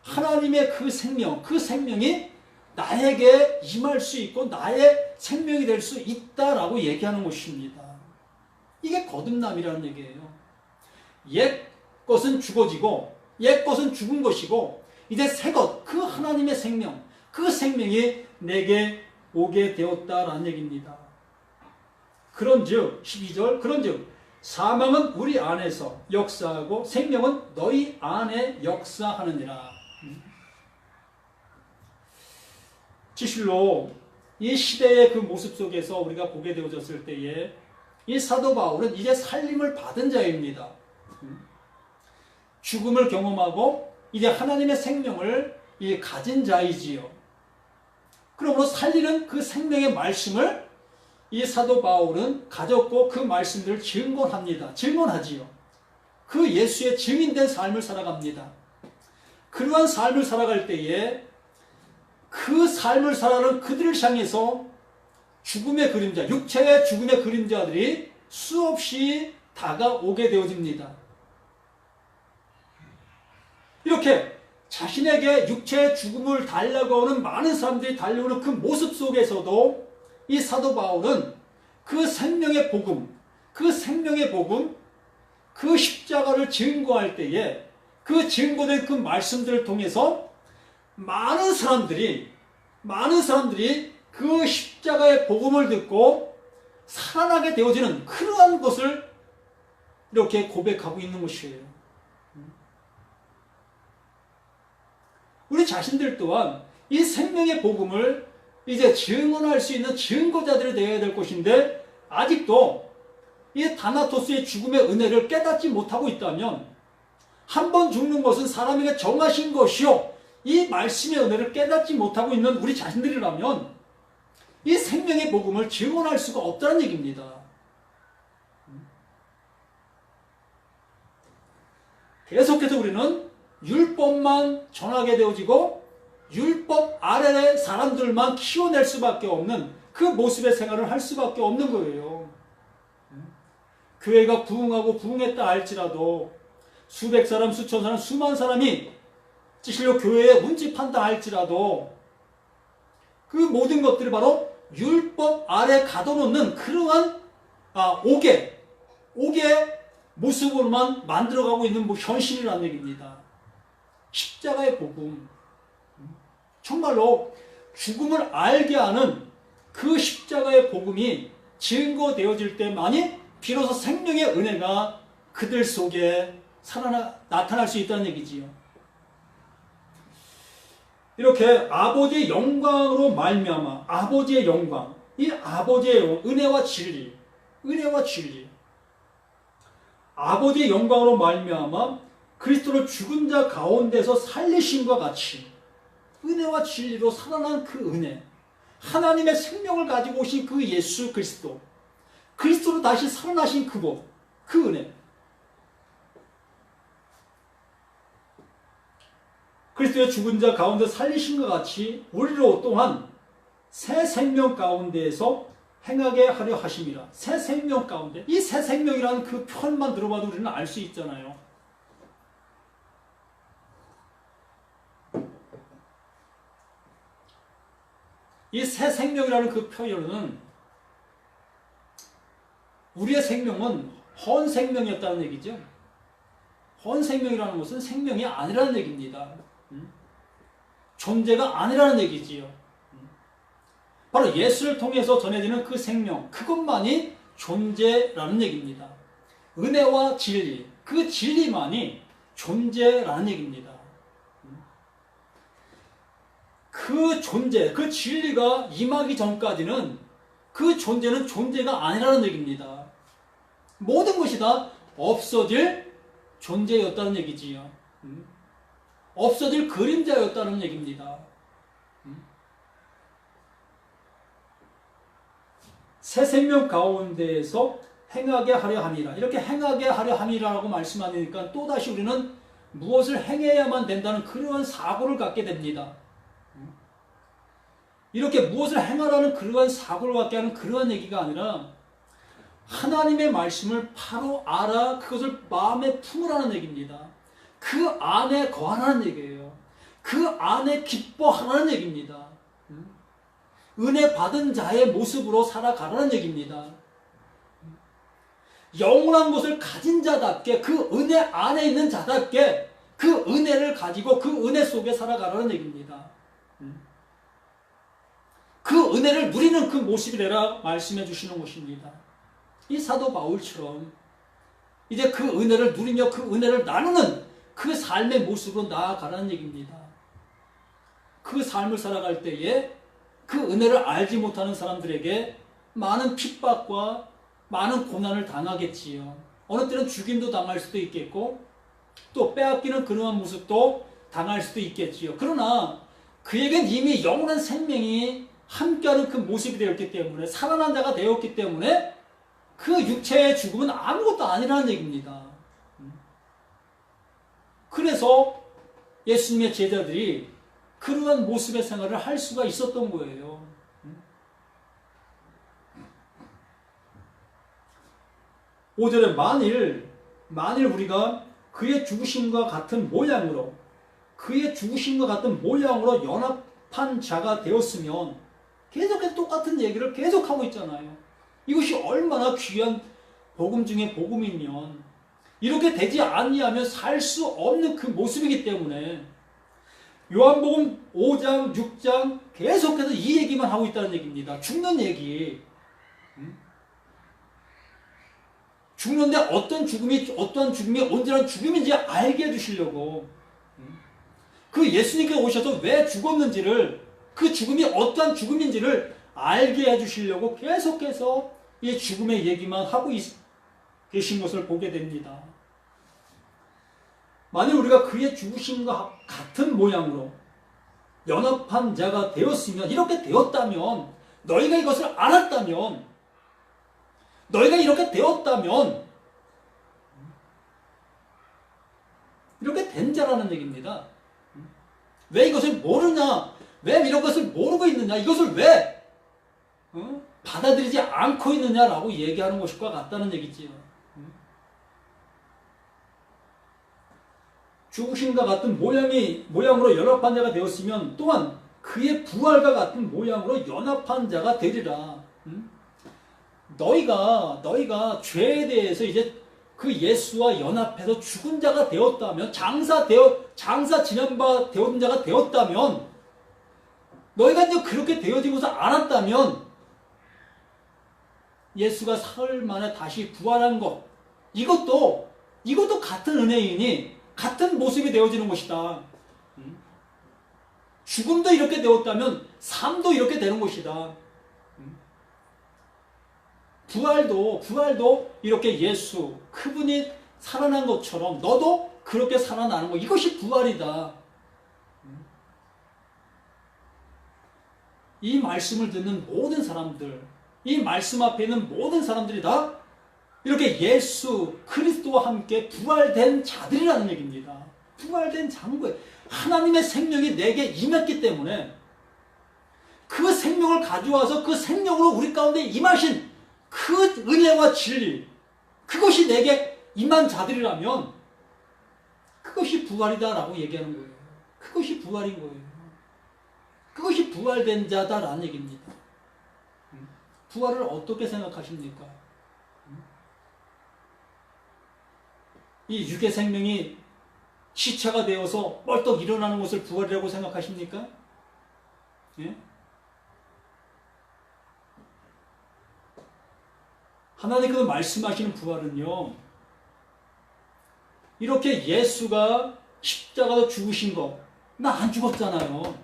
하나님의 그 생명이 나에게 임할 수 있고 나의 생명이 될 수 있다라고 얘기하는 것입니다. 이게 거듭남이라는 얘기예요. 옛 것은 죽어지고 옛 것은 죽은 것이고 이제 새 것, 그 하나님의 생명, 그 생명이 내게 오게 되었다라는 얘기입니다. 그런즉 12절 그런즉 사망은 우리 안에서 역사하고 생명은 너희 안에 역사하느니라. 진실로 이 시대의 그 모습 속에서 우리가 보게 되어졌을 때에 이 사도 바울은 이제 살림을 받은 자입니다. 죽음을 경험하고 이제 하나님의 생명을 가진 자이지요. 그러므로 살리는 그 생명의 말씀을 이 사도 바울은 가졌고 그 말씀들을 증거합니다. 증거하지요. 그 예수의 증인된 삶을 살아갑니다. 그러한 삶을 살아갈 때에 그 삶을 살아가는 그들을 향해서 죽음의 그림자, 육체의 죽음의 그림자들이 수없이 다가오게 되어집니다. 이렇게 자신에게 육체의 죽음을 달려오는 많은 사람들이 달려오는 그 모습 속에서도 이 사도 바울은 그 생명의 복음, 그 십자가를 증거할 때에 그 증거된 그 말씀들을 통해서 많은 사람들이 그 십자가의 복음을 듣고 살아나게 되어지는 그러한 것을 이렇게 고백하고 있는 것이에요. 우리 자신들 또한 이 생명의 복음을 이제 증언할 수 있는 증거자들이 되어야 될 것인데 아직도 이 다나토스의 죽음의 은혜를 깨닫지 못하고 있다면 한 번 죽는 것은 사람에게 정하신 것이요 이 말씀의 은혜를 깨닫지 못하고 있는 우리 자신들이라면 이 생명의 복음을 증언할 수가 없다는 얘기입니다. 계속해서 우리는 율법만 전하게 되어지고 율법 아래의 사람들만 키워낼 수밖에 없는 그 모습의 생활을 할 수밖에 없는 거예요. 교회가 부흥하고 부흥했다 할지라도 수백 사람, 수천 사람, 수만 사람이 진실로 교회에 운집한다 할지라도 그 모든 것들이 바로 율법 아래 가둬놓는 그러한 옥의 모습으로만 만들어가고 있는 현실이라는 얘기입니다. 십자가의 복음, 정말로 죽음을 알게 하는 그 십자가의 복음이 증거되어질 때만이 비로소 생명의 은혜가 그들 속에 나타날 수 있다는 얘기지요. 이렇게 아버지의 영광으로 말미암아 아버지의 영광, 이 아버지의 은혜와 진리, 아버지의 영광으로 말미암아 그리스도를 죽은 자 가운데서 살리심과 같이 은혜와 진리로 살아난 그 은혜, 하나님의 생명을 가지고 오신 그 예수 그리스도로 다시 살아나신 그 은혜, 그리스도의 죽은 자 가운데 살리심과 같이 우리로 또한 새 생명 가운데에서 행하게 하려 하심이라. 새 생명 가운데, 이 새 생명이라는 그 표현만 들어봐도 우리는 알 수 있잖아요. 이 새 생명이라는 그 표현은 우리의 생명은 헌 생명이었다는 얘기죠. 헌 생명이라는 것은 생명이 아니라는 얘기입니다. 존재가 아니라는 얘기지요. 바로 예수를 통해서 전해지는 그 생명, 그것만이 존재라는 얘기입니다. 은혜와 진리, 그 진리만이 존재라는 얘기입니다. 그 존재, 그 진리가 임하기 전까지는 그 존재는 존재가 아니라는 얘기입니다. 모든 것이 다 없어질 존재였다는 얘기지요. 없어질 그림자였다는 얘기입니다. 새 생명 가운데에서 행하게 하려 함이라. 이렇게 행하게 하려 함이라고 말씀하니까 또다시 우리는 무엇을 행해야만 된다는 그러한 사고를 갖게 됩니다. 이렇게 무엇을 행하라는 그러한 사고를 갖게 하는 그러한 얘기가 아니라 하나님의 말씀을 바로 알아 그것을 마음에 품으라는 얘기입니다. 그 안에 거하라는 얘기예요. 그 안에 기뻐하라는 얘기입니다. 은혜 받은 자의 모습으로 살아가라는 얘기입니다. 영원한 것을 가진 자답게 그 은혜 안에 있는 자답게 그 은혜를 가지고 그 은혜 속에 살아가라는 얘기입니다. 그 은혜를 누리는 그 모습이라 말씀해 주시는 것입니다. 이 사도 바울처럼 이제 그 은혜를 누리며 그 은혜를 나누는 그 삶의 모습으로 나아가라는 얘기입니다. 그 삶을 살아갈 때에 그 은혜를 알지 못하는 사람들에게 많은 핍박과 많은 고난을 당하겠지요. 어느 때는 죽임도 당할 수도 있겠고 또 빼앗기는 그러한 모습도 당할 수도 있겠지요. 그러나 그에겐 이미 영원한 생명이 함께하는 그 모습이 되었기 때문에 살아난 자가 되었기 때문에 그 육체의 죽음은 아무것도 아니라는 얘기입니다. 그래서 예수님의 제자들이 그러한 모습의 생활을 할 수가 있었던 거예요. 5절에 만일 우리가 그의 죽으심과 같은 모양으로 연합한 자가 되었으면 계속해서 똑같은 얘기를 계속하고 있잖아요. 이것이 얼마나 귀한 복음 중에 복음이면 이렇게 되지 아니하면 살 수 없는 그 모습이기 때문에 요한복음 5장, 6장 계속해서 이 얘기만 하고 있다는 얘기입니다. 죽는 얘기. 죽는데 어떤 죽음이 온전한 죽음인지 알게 해주시려고 그 예수님께서 오셔서 왜 죽었는지를 그 죽음이 어떠한 죽음인지를 알게 해주시려고 계속해서 이 죽음의 얘기만 하고 계신 것을 보게 됩니다. 만일 우리가 그의 죽으심과 같은 모양으로 연합한 자가 되었으면 이렇게 되었다면 너희가 이것을 알았다면 너희가 이렇게 되었다면 이렇게 된 자라는 얘기입니다. 왜 이것을 모르냐? 왜 이런 것을 모르고 있느냐? 이것을 왜 받아들이지 않고 있느냐라고 얘기하는 것과 같다는 얘기지요. 죽으심과 같은 모양으로 연합한 자가 되었으면 또한 그의 부활과 같은 모양으로 연합한 자가 되리라. 너희가 죄에 대해서 이제 그 예수와 연합해서 죽은 자가 되었다면, 장사 지낸 바 되었는 자가 되었다면, 너희가 이제 그렇게 되어지고서 알았다면, 예수가 사흘 만에 다시 부활한 것, 이것도 같은 은혜이니, 같은 모습이 되어지는 것이다. 죽음도 이렇게 되었다면, 삶도 이렇게 되는 것이다. 부활도 이렇게 예수, 그분이 살아난 것처럼 너도 그렇게 살아나는 것. 이것이 부활이다. 이 말씀을 듣는 모든 사람들, 이 말씀 앞에 있는 모든 사람들이 다 이렇게 예수, 그리스도와 함께 부활된 자들이라는 얘기입니다. 부활된 장부에 하나님의 생명이 내게 임했기 때문에 그 생명을 가져와서 그 생명으로 우리 가운데 임하신 그 은혜와 진리, 그것이 내게 임한 자들이라면 그것이 부활이다라고 얘기하는 거예요. 그것이 부활인 거예요. 그것이 부활된 자다라는 얘기입니다. 부활을 어떻게 생각하십니까? 이 육의 생명이 시체가 되어서 뻘떡 일어나는 것을 부활이라고 생각하십니까? 예? 하나님께서 말씀하시는 부활은요, 이렇게 예수가 십자가로 죽으신 것, 나 안 죽었잖아요.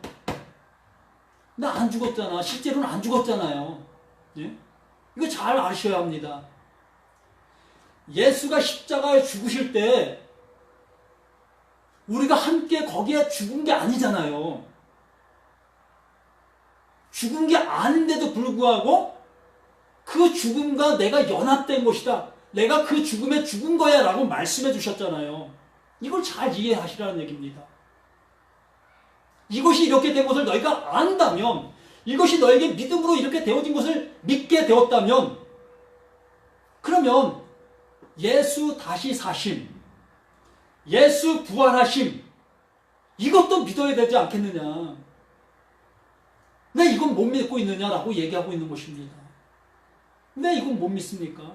나 안 죽었잖아. 실제로는 안 죽었잖아요. 예? 이거 잘 아셔야 합니다. 예수가 십자가에 죽으실 때 우리가 함께 거기에 죽은 게 아니잖아요. 죽은 게 아닌데도 불구하고 그 죽음과 내가 연합된 것이다. 내가 그 죽음에 죽은 거야 라고 말씀해 주셨잖아요. 이걸 잘 이해하시라는 얘기입니다. 이것이 이렇게 된 것을 너희가 안다면, 이것이 너에게 믿음으로 이렇게 되어진 것을 믿게 되었다면, 그러면 예수 다시 사심, 예수 부활하심, 이것도 믿어야 되지 않겠느냐. 왜 이건 못 믿고 있느냐라고 얘기하고 있는 것입니다. 왜 이건 못 믿습니까?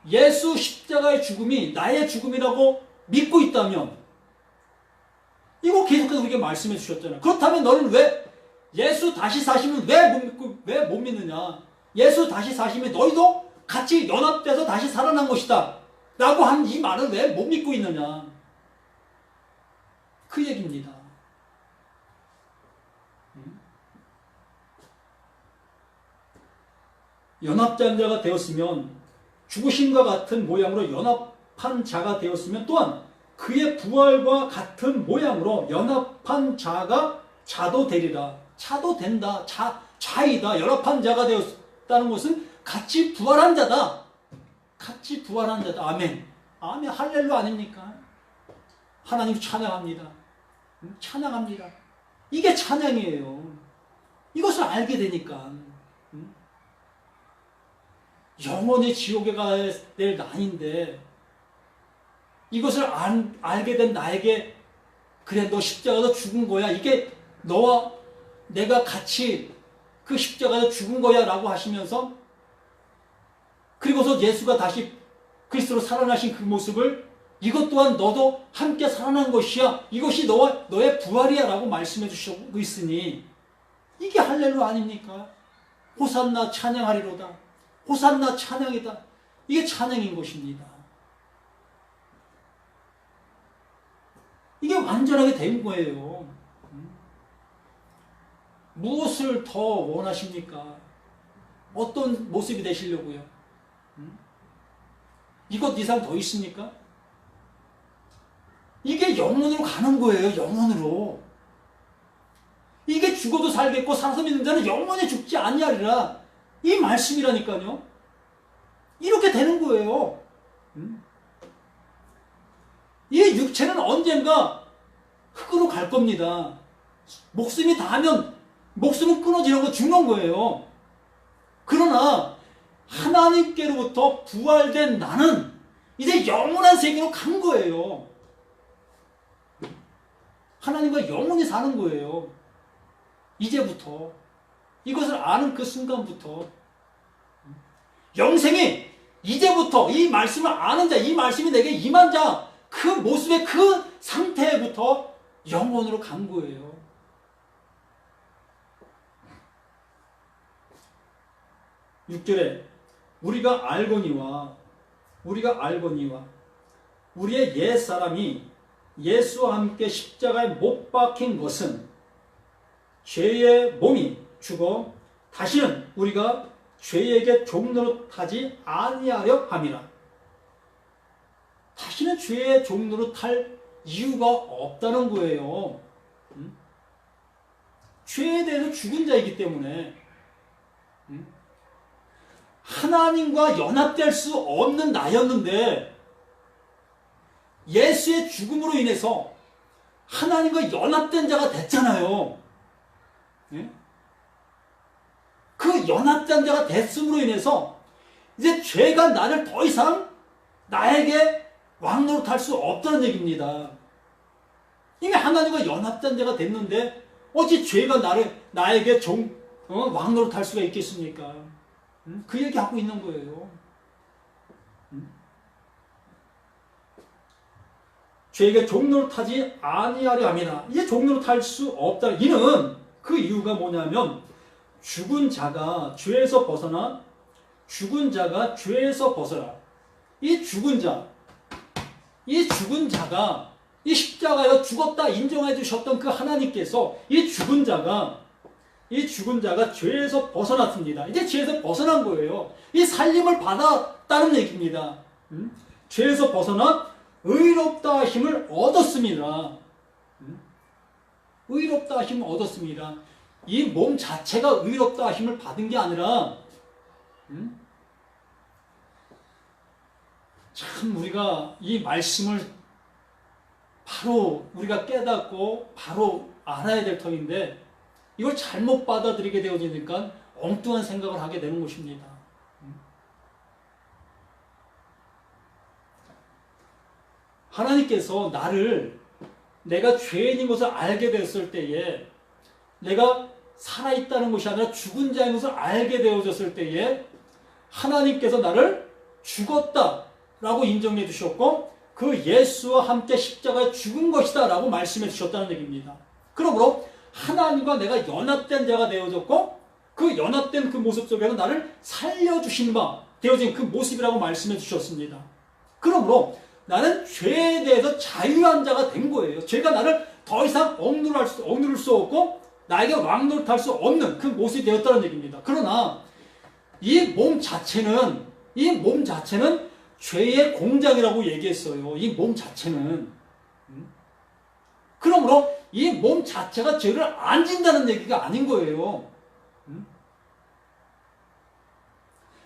예수 십자가의 죽음이 나의 죽음이라고 믿고 있다면, 이거 계속해서 우리에게 말씀해 주셨잖아요. 그렇다면 너는 왜 예수 다시 사심은 왜 못 믿느냐? 예수 다시 사심이 너희도 같이 연합돼서 다시 살아난 것이다 라고 한 이 말을 왜 못 믿고 있느냐? 그 얘기입니다. 연합자가 되었으면, 죽으심과 같은 모양으로 연합한 자가 되었으면, 또한 그의 부활과 같은 모양으로 연합한 자가 자도 되리라. 자도 된다. 자이다. 연합한 자가 되었다는 것은 같이 부활한 자다. 같이 부활한 자다. 아멘. 아멘. 할렐루야 아닙니까? 하나님 찬양합니다. 찬양합니다. 이게 찬양이에요. 이것을 알게 되니까. 영원히 지옥에 가야 될 나인데, 이것을 알게 된 나에게, 그래 너 십자가에서 죽은 거야, 이게 너와 내가 같이 그 십자가에서 죽은 거야 라고 하시면서, 그리고서 예수가 다시 그리스도로 살아나신 그 모습을, 이것 또한 너도 함께 살아난 것이야, 이것이 너와 너의 부활이야 라고 말씀해 주시고 있으니, 이게 할렐루야 아닙니까? 호산나 찬양하리로다. 호산나 찬양이다. 이게 찬양인 것입니다. 이게 완전하게 된 거예요. 무엇을 더 원하십니까? 어떤 모습이 되시려고요? 이것 이상 더 있습니까? 이게 영혼으로 가는 거예요. 영혼으로. 이게 죽어도 살겠고 살아서 믿는 자는 영원히 죽지 아니하리라. 이 말씀이라니까요. 이렇게 되는 거예요. 이 육체는 언젠가 흙으로 갈 겁니다. 목숨이 닿으면 목숨은 끊어지는 거 죽는 거예요. 그러나 하나님께로부터 부활된 나는 이제 영원한 세계로 간 거예요. 하나님과 영원히 사는 거예요. 이제부터. 이것을 아는 그 순간부터. 영생이 이제부터 이 말씀을 아는 자, 이 말씀이 내게 임한 자, 그 모습의 그 상태부터 영원으로 간 거예요. (6절에) 우리가 알거니와 우리의 옛사람이 예수와 함께 십자가에 못 박힌 것은 죄의 몸이 죽어 다시는 우리가 죄에게 종노릇하지 아니하려 함이라. 다시는 죄의 종노릇할 이유가 없다는 거예요. 죄에 대해서 죽은 자이기 때문에 하나님과 연합될 수 없는 나였는데, 예수의 죽음으로 인해서 하나님과 연합된 자가 됐잖아요. 그 연합된 자가 됐음으로 인해서 이제 죄가 나를 더 이상 나에게 왕노릇할 수 없다는 얘기입니다. 이미 하나님과 연합된 자가 됐는데 어찌 죄가 나에게 왕노릇할 수가 있겠습니까? 그 얘기하고 있는 거예요. 죄에게 종노릇하지 아니하려 함이나, 이제 종노릇할 수 없다. 이는 그 이유가 뭐냐면, 죽은 자가 죄에서 벗어나 이 죽은 자가 이 십자가에서 죽었다 인정해 주셨던 그 하나님께서 이 죽은 자가 죄에서 벗어났습니다. 이제 죄에서 벗어난 거예요. 이 살림을 받았다는 얘기입니다. 죄에서 벗어나 의롭다 하심을 얻었습니다. 의롭다 하심을 얻었습니다. 이 몸 자체가 의롭다 하심을 받은 게 아니라, 참 우리가 이 말씀을 바로 우리가 깨닫고 바로 알아야 될 터인데 이걸 잘못 받아들이게 되어지니까 엉뚱한 생각을 하게 되는 것입니다. 하나님께서 나를 내가 죄인인 것을 알게 됐을 때에 내가 살아있다는 것이 아니라 죽은 자인 것을 알게 되어졌을 때에 하나님께서 나를 죽었다라고 인정해 주셨고 그 예수와 함께 십자가에 죽은 것이다 라고 말씀해 주셨다는 얘기입니다. 그러므로 하나님과 내가 연합된 자가 되어졌고 그 연합된 그 모습 속에서 나를 살려주신 바 되어진 그 모습이라고 말씀해 주셨습니다. 그러므로 나는 죄에 대해서 자유한 자가 된 거예요. 죄가 나를 더 이상 억누를 수 없고 나에게 왕노릇할 수 없는 그 모습이 되었다는 얘기입니다. 그러나 이 몸 자체는 죄의 공장이라고 얘기했어요. 이 몸 자체는. 그러므로 이 몸 자체가 죄를 안 진다는 얘기가 아닌 거예요.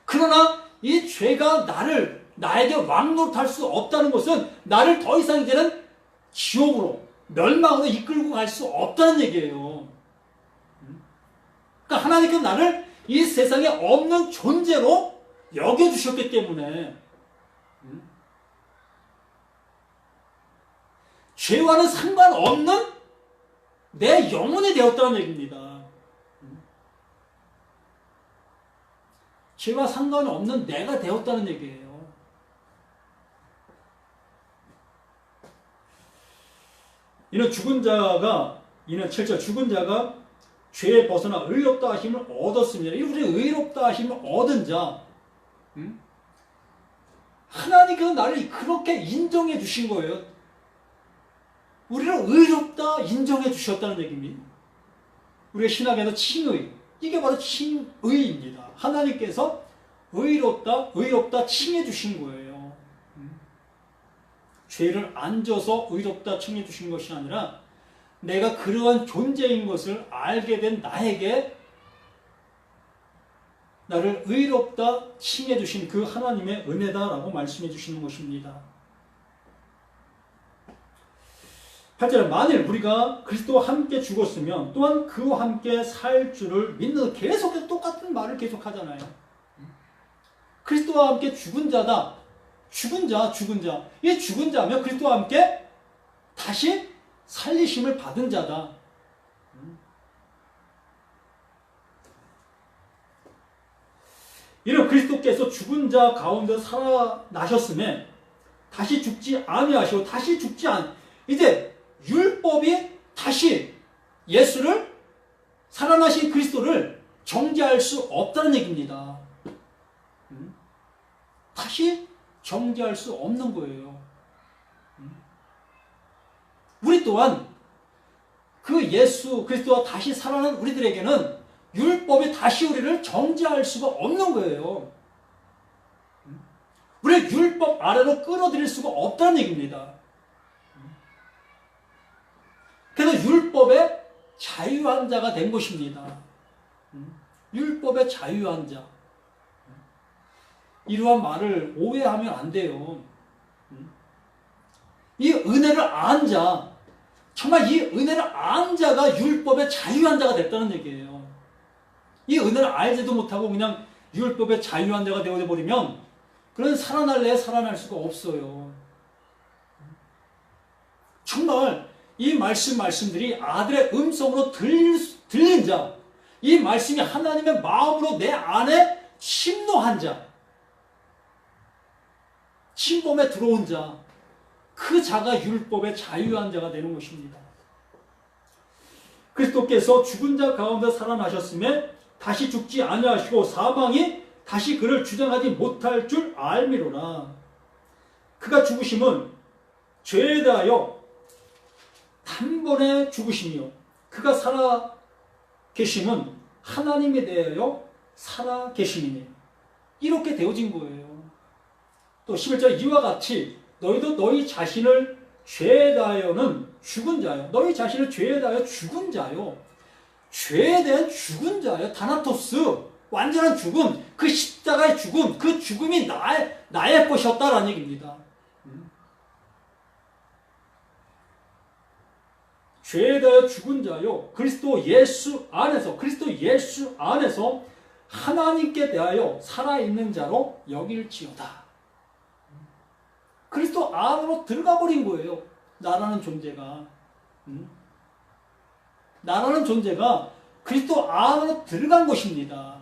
그러나 이 죄가 나에게 왕노릇할 수 없다는 것은 나를 더 이상 이제는 지옥으로, 멸망으로 이끌고 갈 수 없다는 얘기예요. 그러니까 하나님께서 나를 이 세상에 없는 존재로 여겨주셨기 때문에 죄와는 상관없는 내 영혼이 되었다는 얘기입니다. 죄와 상관없는 내가 되었다는 얘기예요. 이는 7절 죽은 자가 죄에 벗어나 의롭다 하심을 얻었습니다. 우리 의롭다 하심을 얻은 자, 하나님께서 나를 그렇게 인정해 주신 거예요. 우리를 의롭다 인정해 주셨다는 얘기입니다. 우리가 신학에서 칭의, 이게 바로 칭의입니다. 하나님께서 의롭다 칭해 주신 거예요. 죄를 안 져서 의롭다 칭해 주신 것이 아니라 내가 그러한 존재인 것을 알게 된 나에게 나를 의롭다 칭해 주신 그 하나님의 은혜다라고 말씀해 주시는 것입니다. 8절에 만일 우리가 그리스도와 함께 죽었으면 또한 그와 함께 살 줄을 믿는, 계속해서 똑같은 말을 계속하잖아요. 그리스도와 함께 죽은 자다. 죽은 자. 이 죽은 자면 그리스도와 함께 다시 살리심을 받은 자다. 이런 그리스도께서 죽은 자 가운데 살아나셨음에 다시 죽지 아니하시고 이제 율법이 다시 예수를, 살아나신 그리스도를 정죄할 수 없다는 얘기입니다. 다시 정죄할 수 없는 거예요. 우리 또한 그 예수 그리스도와 다시 살아난 우리들에게는 율법이 다시 우리를 정죄할 수가 없는 거예요. 우리를 율법 아래로 끌어들일 수가 없다는 얘기입니다. 그래서 율법의 자유한 자가 된 것입니다. 율법의 자유한 자. 이러한 말을 오해하면 안 돼요. 이 은혜를 안 자, 정말 이 은혜를 안 자가 율법의 자유한 자가 됐다는 얘기예요. 이 은혜를 알지도 못하고 그냥 율법의 자유한 자가 되어버리면 그런 살아날래야 살아날 수가 없어요. 정말 이 말씀들이 아들의 음성으로 들린 자, 이 말씀이 하나님의 마음으로 내 안에 침노한 자, 침범에 들어온 자, 그 자가 율법의 자유한 자가 되는 것입니다. 그리스도께서 죽은 자 가운데 살아나셨음에 다시 죽지 아니하시고 사망이 다시 그를 주장하지 못할 줄 알미로라. 그가 죽으심은 죄에 대하여 단번에 죽으심이요 그가 살아 계심은 하나님에 대하여 살아 계심이니, 이렇게 되어진 거예요. 또 11절 이와 같이 너희도 너희 자신을 죄에 대하여는 죽은 자요. 너희 자신을 죄에 대하여 죽은 자요. 죄에 대한 죽은 자요. 다나토스. 완전한 죽음, 그 십자가의 죽음, 그 죽음이 나의 것이었다라는 얘기입니다. 죄에 대하여 죽은 자요 그리스도 예수 안에서 하나님께 대하여 살아있는 자로 여길지어다. 그리스도 안으로 들어가 버린 거예요. 나라는 존재가 그리스도 안으로 들어간 것입니다.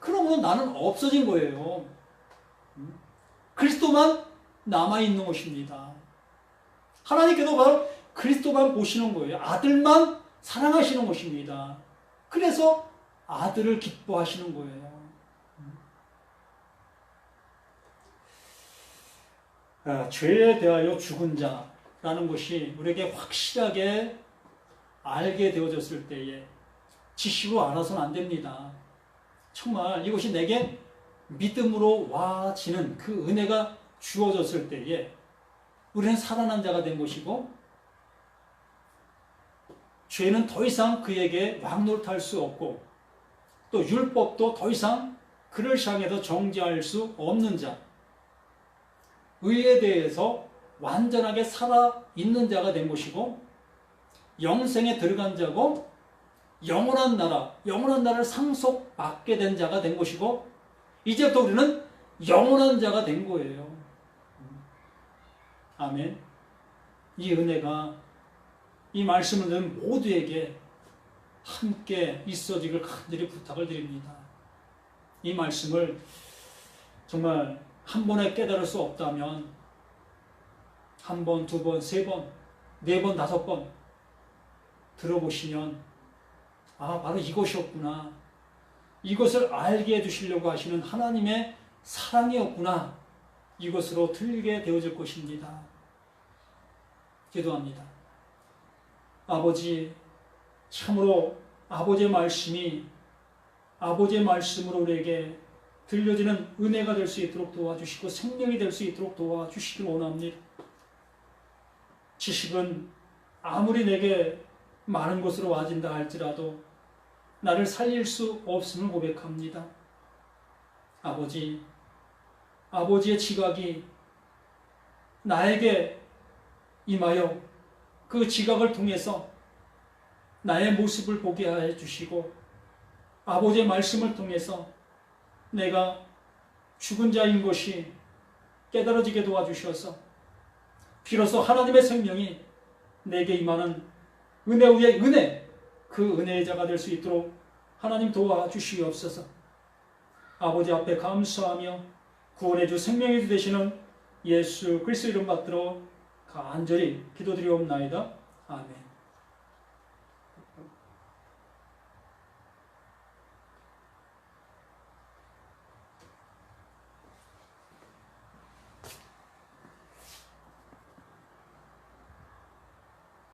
그러면 나는 없어진 거예요. 그리스도만 남아있는 것입니다. 하나님께도 바로 그리스도만 보시는 거예요. 아들만 사랑하시는 것입니다. 그래서 아들을 기뻐하시는 거예요. 죄에 대하여 죽은 자라는 것이 우리에게 확실하게 알게 되어졌을 때에 지식으로 알아서는 안 됩니다. 정말 이것이 내게 믿음으로 와지는 그 은혜가 주어졌을 때에 우리는 살아난 자가 된 것이고 죄는 더 이상 그에게 왕노릇할 수 없고 또 율법도 더 이상 그를 향해서 정죄할 수 없는 자, 의에 대해서 완전하게 살아있는 자가 된 것이고 영생에 들어간 자고 영원한 나라를 상속받게 된 자가 된 것이고 이제부터 우리는 영원한 자가 된 거예요. 아멘. 이 은혜가 이 말씀을 듣는 모두에게 함께 있어지길 간절히 부탁을 드립니다. 이 말씀을 정말 한 번에 깨달을 수 없다면 한 번, 두 번, 세 번, 네 번, 다섯 번 들어보시면 바로 이것이었구나. 이것을 알게 해주시려고 하시는 하나님의 사랑이었구나. 이것으로 들리게 되어질 것입니다. 기도합니다. 아버지, 참으로 아버지의 말씀으로 우리에게 들려지는 은혜가 될 수 있도록 도와주시고 생명이 될 수 있도록 도와주시길 원합니다. 지식은 아무리 내게 많은 것으로 와진다 할지라도 나를 살릴 수 없음을 고백합니다. 아버지의 지각이 나에게 임하여 그 지각을 통해서 나의 모습을 보게 해주시고 아버지의 말씀을 통해서 내가 죽은 자인 것이 깨달아지게 도와주셔서 비로소 하나님의 생명이 내게 임하는 은혜 위에 은혜, 그 은혜의 자가 될 수 있도록 하나님 도와주시옵소서. 아버지 앞에 감사하며 구원의 주 생명의 주 되시는 예수 그리스도 이름 받들어 간절히 기도드리옵나이다. 아멘.